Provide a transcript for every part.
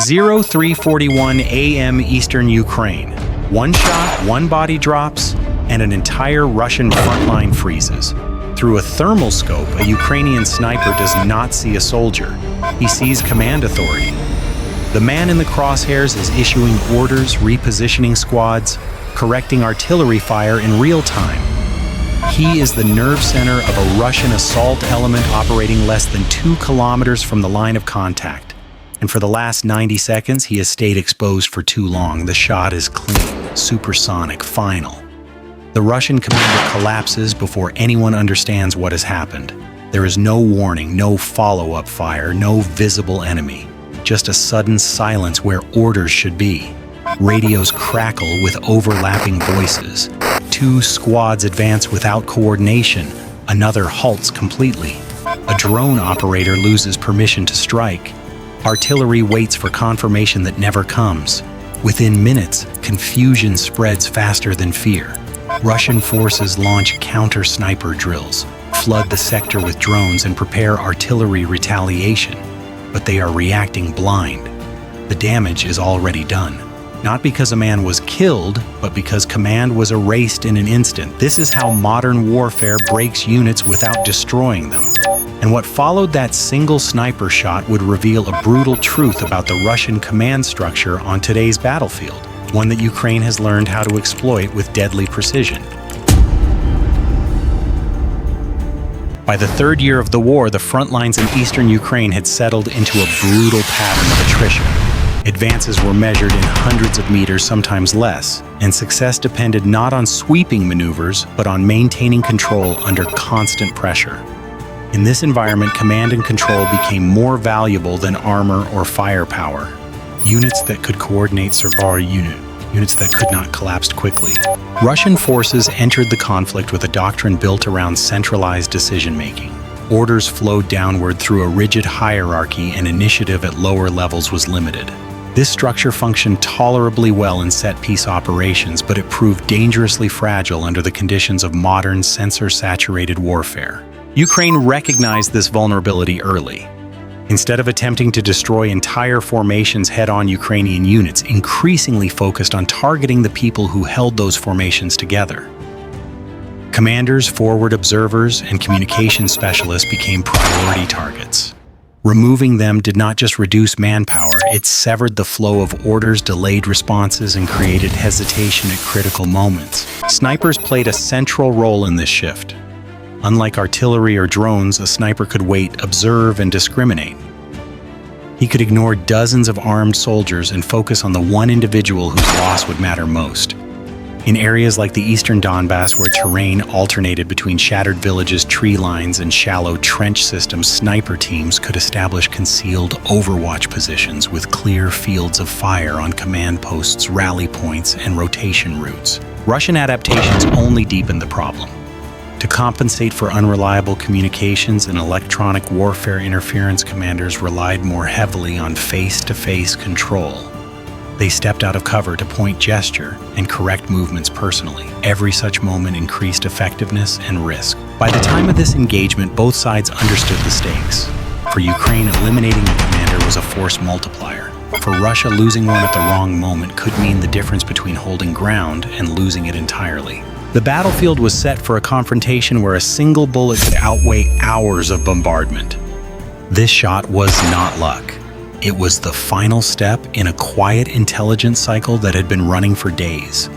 0341 a.m. Eastern Ukraine. One shot, one body drops, and an entire Russian frontline freezes. Through a thermal scope, a Ukrainian sniper does not see a soldier. He sees command authority. The man in the crosshairs is issuing orders, repositioning squads, correcting artillery fire in real time. He is the nerve center of a Russian assault element operating less than 2 kilometers from the line of contact. And for the last 90 seconds, he has stayed exposed for too long. The shot is clean, supersonic, final. The Russian commander collapses before anyone understands what has happened. There is no warning, no follow-up fire, no visible enemy. Just a sudden silence where orders should be. Radios crackle with overlapping voices. 2 squads advance without coordination. Another halts completely. A drone operator loses permission to strike. Artillery waits for confirmation that never comes. Within minutes, confusion spreads faster than fear. Russian forces launch counter-sniper drills, flood the sector with drones, and prepare artillery retaliation. But they are reacting blind. The damage is already done. Not because a man was killed, but because command was erased in an instant. This is how modern warfare breaks units without destroying them. And what followed that single sniper shot would reveal a brutal truth about the Russian command structure on today's battlefield, one that Ukraine has learned how to exploit with deadly precision. By the 3rd year of the war, the front lines in eastern Ukraine had settled into a brutal pattern of attrition. Advances were measured in hundreds of meters, sometimes less, and success depended not on sweeping maneuvers, but on maintaining control under constant pressure. In this environment, command and control became more valuable than armor or firepower. Units that could coordinate survived units that could not collapsed quickly. Russian forces entered the conflict with a doctrine built around centralized decision-making. Orders flowed downward through a rigid hierarchy, and initiative at lower levels was limited. This structure functioned tolerably well in set-piece operations, but it proved dangerously fragile under the conditions of modern, sensor-saturated warfare. Ukraine recognized this vulnerability early. Instead of attempting to destroy entire formations head-on, Ukrainian units increasingly focused on targeting the people who held those formations together. Commanders, forward observers, and communication specialists became priority targets. Removing them did not just reduce manpower, it severed the flow of orders, delayed responses, and created hesitation at critical moments. Snipers played a central role in this shift. Unlike artillery or drones, a sniper could wait, observe, and discriminate. He could ignore dozens of armed soldiers and focus on the one individual whose loss would matter most. In areas like the eastern Donbass, where terrain alternated between shattered villages, tree lines, and shallow trench systems, sniper teams could establish concealed overwatch positions with clear fields of fire on command posts, rally points, and rotation routes. Russian adaptations only deepened the problem. To compensate for unreliable communications and electronic warfare interference, commanders relied more heavily on face-to-face control. They stepped out of cover to point gesture and correct movements personally. Every such moment increased effectiveness and risk. By the time of this engagement, both sides understood the stakes. For Ukraine, eliminating a commander was a force multiplier. For Russia, losing one at the wrong moment could mean the difference between holding ground and losing it entirely. The battlefield was set for a confrontation where a single bullet could outweigh hours of bombardment. This shot was not luck. It was the final step in a quiet intelligence cycle that had been running for days.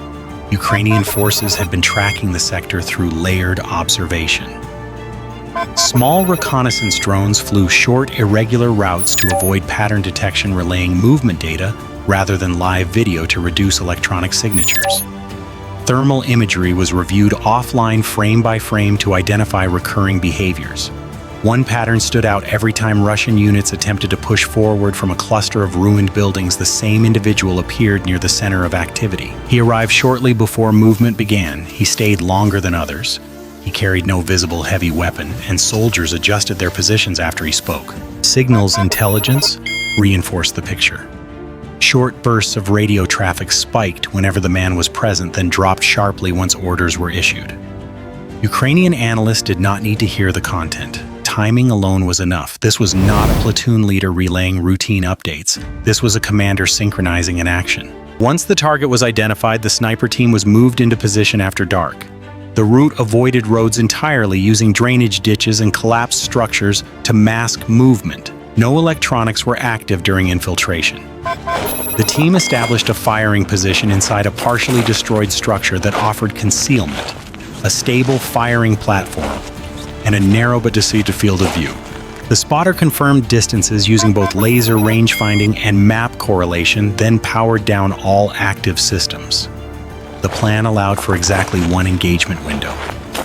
Ukrainian forces had been tracking the sector through layered observation. Small reconnaissance drones flew short, irregular routes to avoid pattern detection, relaying movement data rather than live video to reduce electronic signatures. Thermal imagery was reviewed offline frame by frame to identify recurring behaviors. One pattern stood out every time Russian units attempted to push forward from a cluster of ruined buildings. The same individual appeared near the center of activity. He arrived shortly before movement began. He stayed longer than others. He carried no visible heavy weapon, and soldiers adjusted their positions after he spoke. Signals intelligence reinforced the picture. Short bursts of radio traffic spiked whenever the man was present, then dropped sharply once orders were issued. Ukrainian analysts did not need to hear the content. timing alone was enough. This was not a platoon leader relaying routine updates. This was a commander synchronizing an action. Once the target was identified, the sniper team was moved into position after dark. The route avoided roads entirely, using drainage ditches and collapsed structures to mask movement. No electronics were active during infiltration. The team established a firing position inside a partially destroyed structure that offered concealment, a stable firing platform, and a narrow but decisive field of view. The spotter confirmed distances using both laser range finding and map correlation, then powered down all active systems. The plan allowed for exactly one engagement window.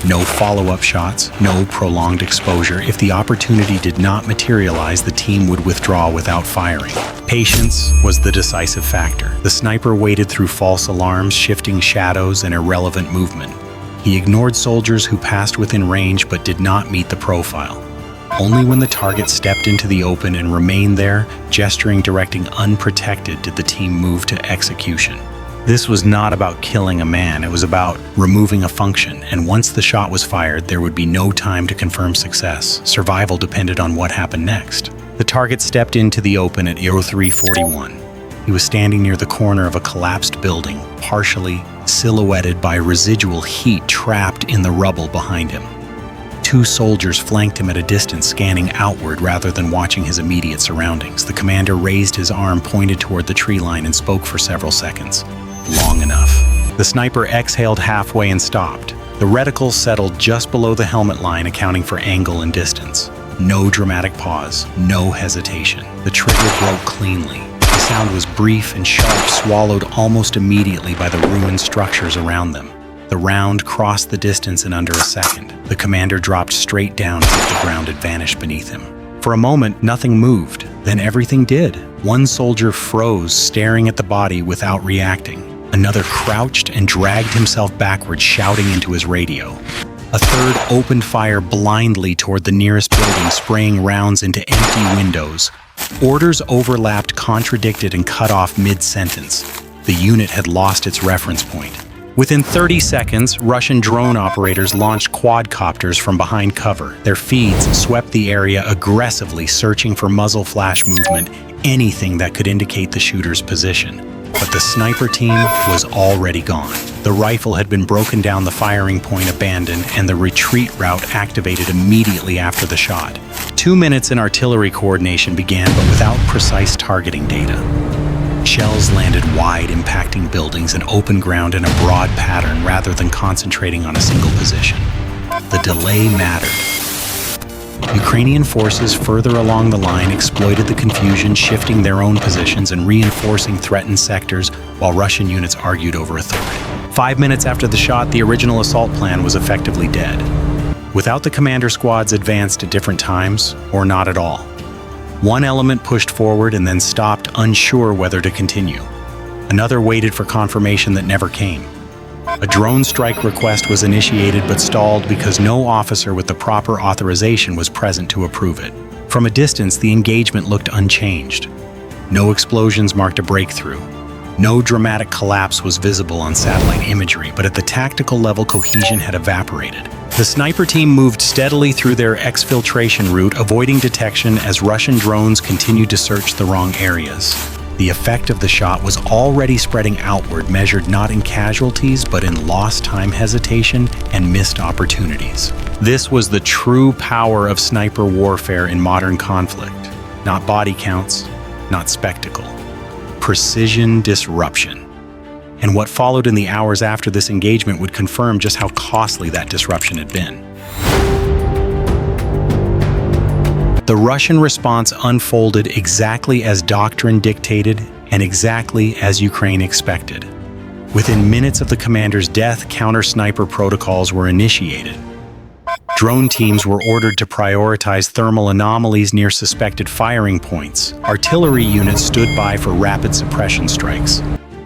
No follow-up shots, no prolonged exposure. If the opportunity did not materialize, the team would withdraw without firing. Patience was the decisive factor. The sniper waited through false alarms, shifting shadows, and irrelevant movement. He ignored soldiers who passed within range but did not meet the profile. Only when the target stepped into the open and remained there, gesturing, directing unprotected, did the team move to execution. This was not about killing a man, it was about removing a function, and once the shot was fired, there would be no time to confirm success. Survival depended on what happened next. The target stepped into the open at 0341. He was standing near the corner of a collapsed building, partially silhouetted by residual heat trapped in the rubble behind him. Two soldiers flanked him at a distance, scanning outward rather than watching his immediate surroundings. The commander raised his arm, pointed toward the tree line, and spoke for several seconds. Long enough. The sniper exhaled halfway and stopped. The reticle settled just below the helmet line, accounting for angle and distance. No dramatic pause, no hesitation. The trigger broke cleanly. The sound was brief and sharp, swallowed almost immediately by the ruined structures around them. The round crossed the distance in under a second. The commander dropped straight down as if the ground had vanished beneath him. For a moment, nothing moved. Then everything did. One soldier froze, staring at the body without reacting. Another crouched and dragged himself backward, shouting into his radio. A third opened fire blindly toward the nearest building, spraying rounds into empty windows. Orders overlapped, contradicted, and cut off mid-sentence. The unit had lost its reference point. Within 30 seconds, Russian drone operators launched quadcopters from behind cover. Their feeds swept the area aggressively, searching for muzzle flash movement, anything that could indicate the shooter's position. But the sniper team was already gone. The rifle had been broken down, the firing point abandoned, and the retreat route activated immediately after the shot. 2 minutes in artillery coordination began, but without precise targeting data. Shells landed wide, impacting buildings and open ground in a broad pattern rather than concentrating on a single position. The delay mattered. Ukrainian forces further along the line exploited the confusion, shifting their own positions and reinforcing threatened sectors while Russian units argued over authority. 5 minutes after the shot, the original assault plan was effectively dead. Without the commander squads advanced at different times, or not at all. One element pushed forward and then stopped, unsure whether to continue. Another waited for confirmation that never came. A drone strike request was initiated but stalled because no officer with the proper authorization was present to approve it. From a distance, the engagement looked unchanged. No explosions marked a breakthrough. No dramatic collapse was visible on satellite imagery, but at the tactical level, cohesion had evaporated. The sniper team moved steadily through their exfiltration route, avoiding detection as Russian drones continued to search the wrong areas. The effect of the shot was already spreading outward, measured not in casualties, but in lost time, hesitation, and missed opportunities. This was the true power of sniper warfare in modern conflict. Not body counts, not spectacle. Precision disruption. And what followed in the hours after this engagement would confirm just how costly that disruption had been. The Russian response unfolded exactly as doctrine dictated and exactly as Ukraine expected. Within minutes of the commander's death, counter-sniper protocols were initiated. Drone teams were ordered to prioritize thermal anomalies near suspected firing points. Artillery units stood by for rapid suppression strikes.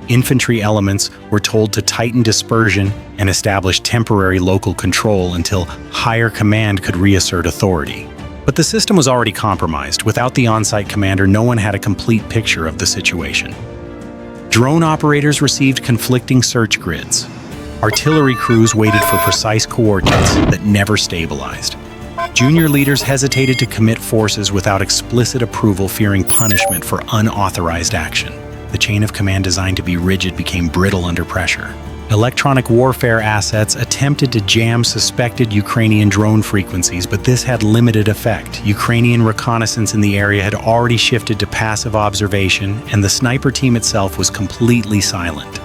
Infantry elements were told to tighten dispersion and establish temporary local control until higher command could reassert authority. But the system was already compromised. Without the on-site commander, no one had a complete picture of the situation. Drone operators received conflicting search grids. Artillery crews waited for precise coordinates that never stabilized. Junior leaders hesitated to commit forces without explicit approval, fearing punishment for unauthorized action. The chain of command designed to be rigid became brittle under pressure. Electronic warfare assets attempted to jam suspected Ukrainian drone frequencies, but this had limited effect. Ukrainian reconnaissance in the area had already shifted to passive observation, and the sniper team itself was completely silent.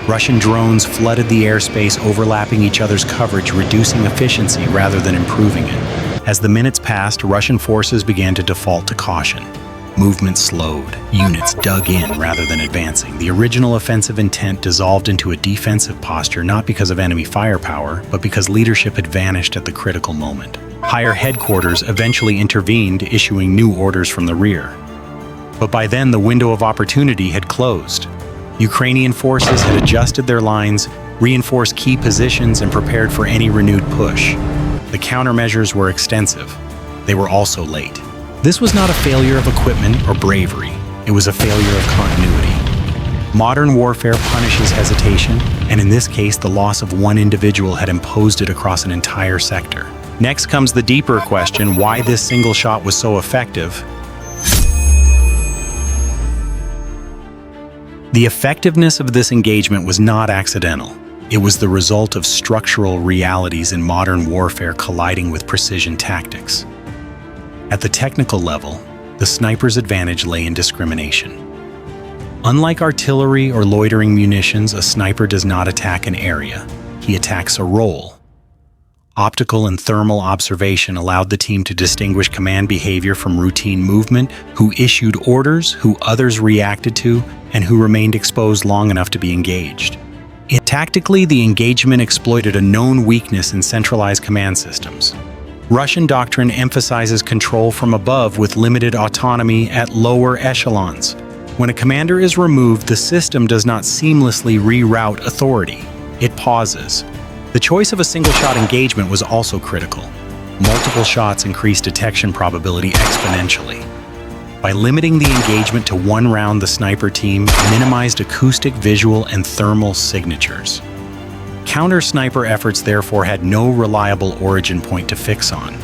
Russian drones flooded the airspace, overlapping each other's coverage, reducing efficiency rather than improving it. As the minutes passed, Russian forces began to default to caution. Movement slowed. Units dug in rather than advancing. The original offensive intent dissolved into a defensive posture, not because of enemy firepower, but because leadership had vanished at the critical moment. Higher headquarters eventually intervened, issuing new orders from the rear. But by then, the window of opportunity had closed. Ukrainian forces had adjusted their lines, reinforced key positions, and prepared for any renewed push. The countermeasures were extensive. They were also late. This was not a failure of equipment or bravery. It was a failure of continuity. Modern warfare punishes hesitation, and in this case, the loss of one individual had imposed it across an entire sector. Next comes the deeper question: why this single shot was so effective? The effectiveness of this engagement was not accidental. It was the result of structural realities in modern warfare colliding with precision tactics. At the technical level, the sniper's advantage lay in discrimination. Unlike artillery or loitering munitions, a sniper does not attack an area. He attacks a role. Optical and thermal observation allowed the team to distinguish command behavior from routine movement, who issued orders, who others reacted to, and who remained exposed long enough to be engaged. Tactically, the engagement exploited a known weakness in centralized command systems. Russian doctrine emphasizes control from above with limited autonomy at lower echelons. When a commander is removed, the system does not seamlessly reroute authority. It pauses. The choice of a single-shot engagement was also critical. Multiple shots increased detection probability exponentially. By limiting the engagement to one round, the sniper team minimized acoustic, visual, and thermal signatures. Counter-sniper efforts therefore had no reliable origin point to fix on.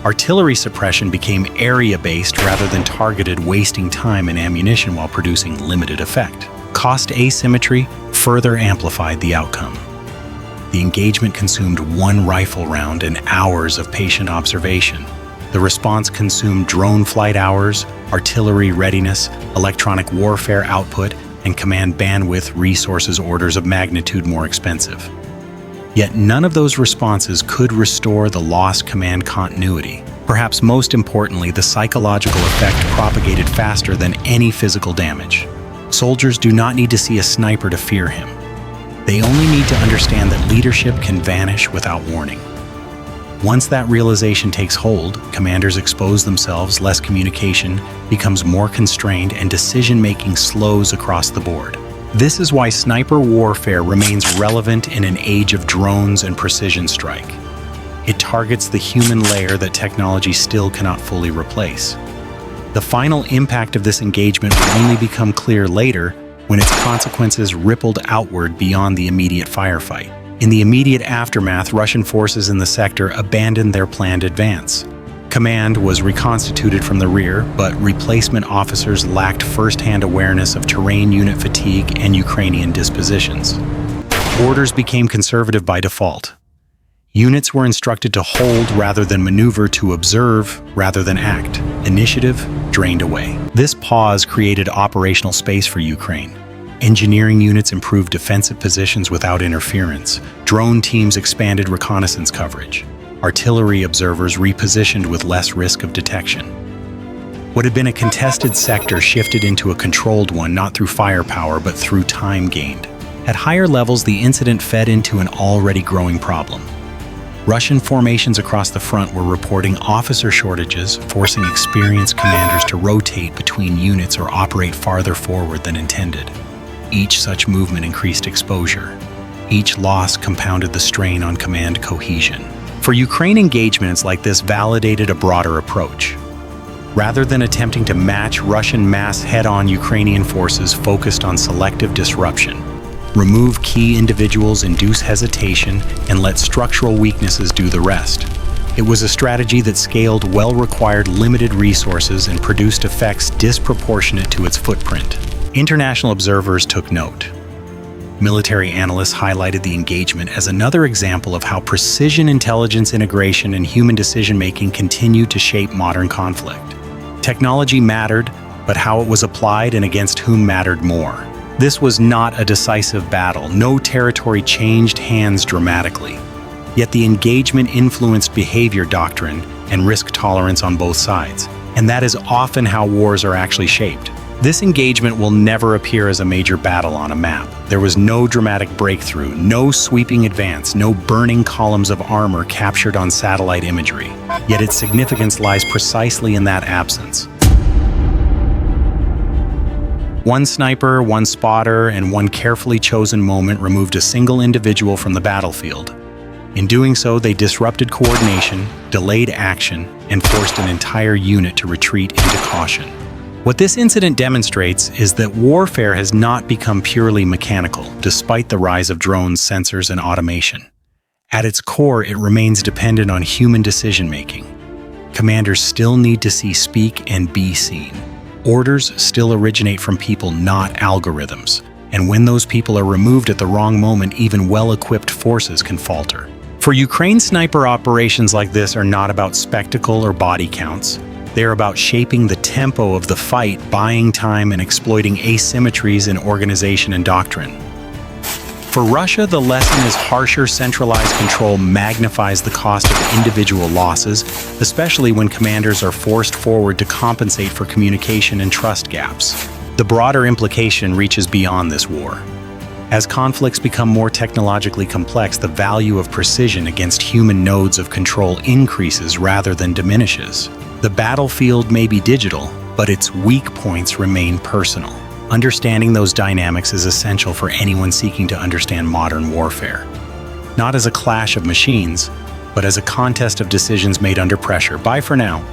Artillery suppression became area-based rather than targeted, wasting time and ammunition while producing limited effect. Cost asymmetry further amplified the outcome. The engagement consumed one rifle round and hours of patient observation. The response consumed drone flight hours, artillery readiness, electronic warfare output, and command bandwidth, resources orders of magnitude more expensive. Yet none of those responses could restore the lost command continuity. Perhaps most importantly, the psychological effect propagated faster than any physical damage. Soldiers do not need to see a sniper to fear him. They only need to understand that leadership can vanish without warning. Once that realization takes hold, commanders expose themselves, less communication becomes more constrained, and decision-making slows across the board. This is why sniper warfare remains relevant in an age of drones and precision strike. It targets the human layer that technology still cannot fully replace. The final impact of this engagement would only become clear later, when its consequences rippled outward beyond the immediate firefight. In the immediate aftermath, Russian forces in the sector abandoned their planned advance. Command was reconstituted from the rear, but replacement officers lacked first-hand awareness of terrain unit fatigue and Ukrainian dispositions. Orders became conservative by default. Units were instructed to hold rather than maneuver, to observe rather than act. Initiative drained away. This pause created operational space for Ukraine. Engineering units improved defensive positions without interference. Drone teams expanded reconnaissance coverage. Artillery observers repositioned with less risk of detection. What had been a contested sector shifted into a controlled one, not through firepower, but through time gained. At higher levels, the incident fed into an already growing problem. Russian formations across the front were reporting officer shortages, forcing experienced commanders to rotate between units or operate farther forward than intended. Each such movement increased exposure. Each loss compounded the strain on command cohesion. For Ukraine, engagements like this validated a broader approach. Rather than attempting to match Russian mass head-on, Ukrainian forces focused on selective disruption. Remove key individuals, induce hesitation, and let structural weaknesses do the rest. It was a strategy that scaled well-required limited resources and produced effects disproportionate to its footprint. International observers took note. Military analysts highlighted the engagement as another example of how precision intelligence integration and human decision-making continue to shape modern conflict. Technology mattered, but how it was applied and against whom mattered more. This was not a decisive battle. No territory changed hands dramatically. Yet the engagement influenced behavior doctrine and risk tolerance on both sides. And that is often how wars are actually shaped. This engagement will never appear as a major battle on a map. There was no dramatic breakthrough, no sweeping advance, no burning columns of armor captured on satellite imagery. Yet its significance lies precisely in that absence. One sniper, one spotter, and one carefully chosen moment removed a single individual from the battlefield. In doing so, they disrupted coordination, delayed action, and forced an entire unit to retreat into caution. What this incident demonstrates is that warfare has not become purely mechanical, despite the rise of drones, sensors, and automation. At its core, it remains dependent on human decision-making. Commanders still need to see, speak, and be seen. Orders still originate from people, not algorithms. And when those people are removed at the wrong moment, even well-equipped forces can falter. For Ukraine, sniper operations like this are not about spectacle or body counts. They're about shaping the tempo of the fight, buying time, and exploiting asymmetries in organization and doctrine. For Russia, the lesson is harsher centralized control magnifies the cost of individual losses, especially when commanders are forced forward to compensate for communication and trust gaps. The broader implication reaches beyond this war. As conflicts become more technologically complex, the value of precision against human nodes of control increases rather than diminishes. The battlefield may be digital, but its weak points remain personal. Understanding those dynamics is essential for anyone seeking to understand modern warfare. Not as a clash of machines, but as a contest of decisions made under pressure. Bye for now.